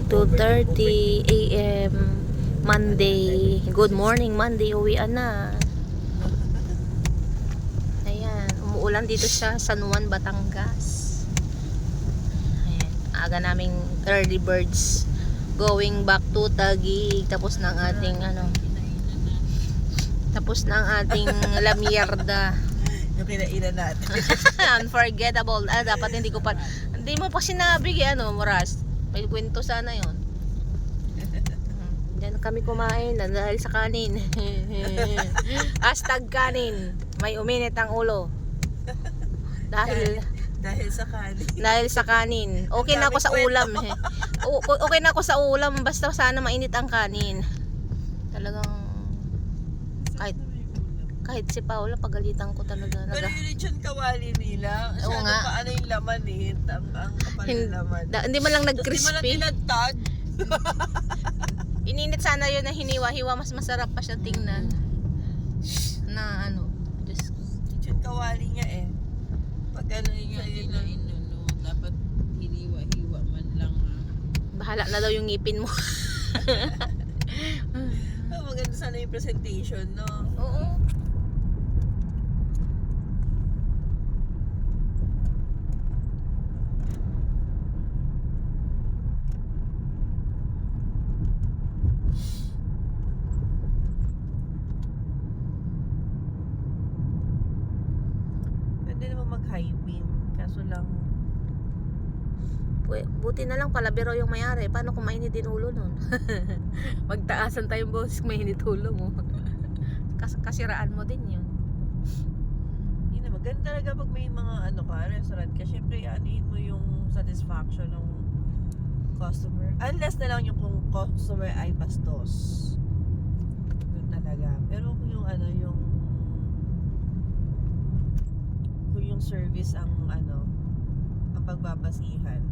2:30 AM Monday. Good morning Monday. Uwian na. Ayan, umuulan dito sa San Juan, Batangas. Ayan, aga naming early birds going back to Taguig. Tapos na ang ating tapos na ang ating La Mierda. Yung kinainan natin. Unforgettable. Dapat hindi mo pa sinabi Moras. May kwento sana yon. Diyan kami kumain dahil sa kanin. Hashtag kanin. May uminit ang ulo. Dahil sa kanin. Dahil sa kanin. Okay na ako sa ulam. Okay na ako sa ulam. Basta sana mainit ang kanin. Talagang kahit si Paula pagalitan ko talaga. Pero yung lechon kawali nila, Oo nga. paano yung laman ang kapal ng laman. Hindi man lang Tapos di mo lang nag-crispy. tinatag. Ininit sana yun na hiniwa-hiwa. Mas masarap pa siya tingnan. Na Diyos ko. Lechon kawali niya Pag dapat hiniwa-hiwa man lang. Bahala na daw yung ngipin mo. maganda sana yung presentation, no? Oo. Pwede naman mag-high beam. Kaso lang, Buti na lang pala biro yung mayari. Paano kung mainit din ulo nun? Magtaasan tayong boses kung mainit ulo mo. Kasiraan mo din yun. yun na, maganda talaga pag may mga restaurant ka. Syempre, anuhin mo yung satisfaction ng customer. Unless na lang yung kung customer ay bastos. Yun talaga. Pero kung yung kung yung service ang ang pagbabasihan.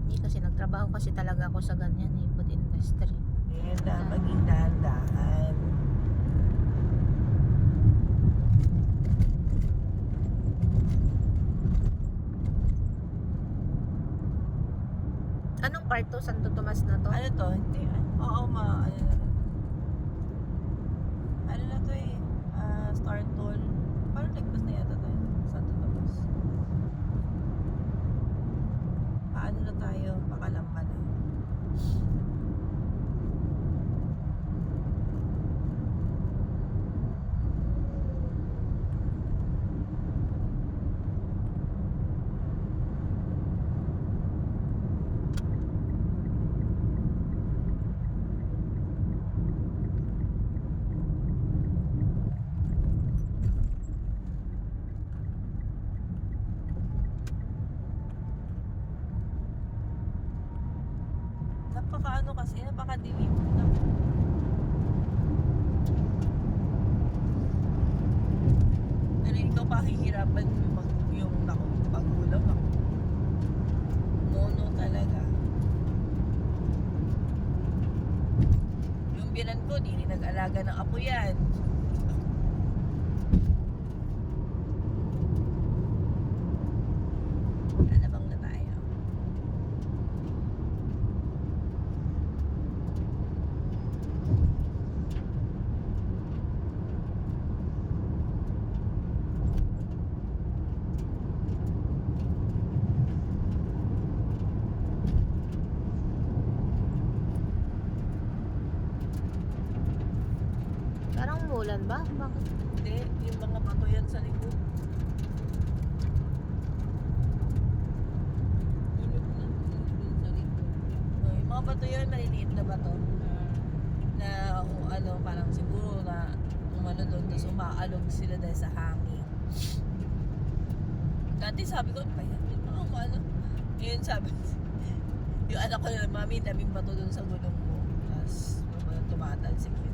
Hindi kasi nagtrabaho kasi talaga ako sa ganyan food industry. Kaya maging dahan-dahan. Anong part to? Santo Tomas na to? Ano to? Hindi. Oo, ano na to Star Toll. Parang nagpas na yata to Santo Tomas. Paano na tayo? Pakalamba na. Napakadilim na. Pero ikaw pakihirapan yung pagulaw ako. No talaga. Yung binan ko, di rin nag-alaga ng apo yan. Alabang na tayo. Parang umulan ba? Bakit? Hindi, yung mga bato yan sa likod. Yung mga bato yan, maliliit na bato. Na parang siguro na umano doon, tapos umaalog sila dahil sa hangin. Dati sabi ko, yung mga Ngayon sabi, yung anak ko na, mami, daming bato doon sa gulong mo. Tapos, tumatalsik yun.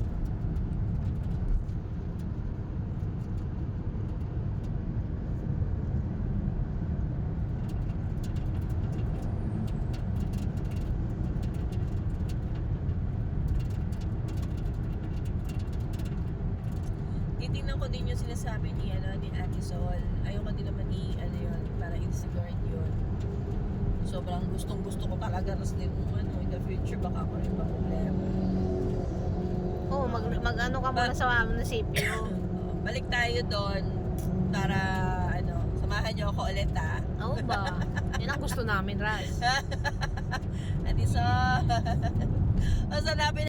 Titingnan ko din yung sinasabi ni Ate Sol. Ayoko din naman yun, para i-disregard yun. sobrang gustong gusto ko talaga. Tapos din, in the future, baka ako rin problema. Oo, mag-ano ka muna sa munisipyo. Balik tayo doon para, samahan niyo ako ulit, ha? Oo ba? Yan ang gusto namin, Raz. Adi so, hanapin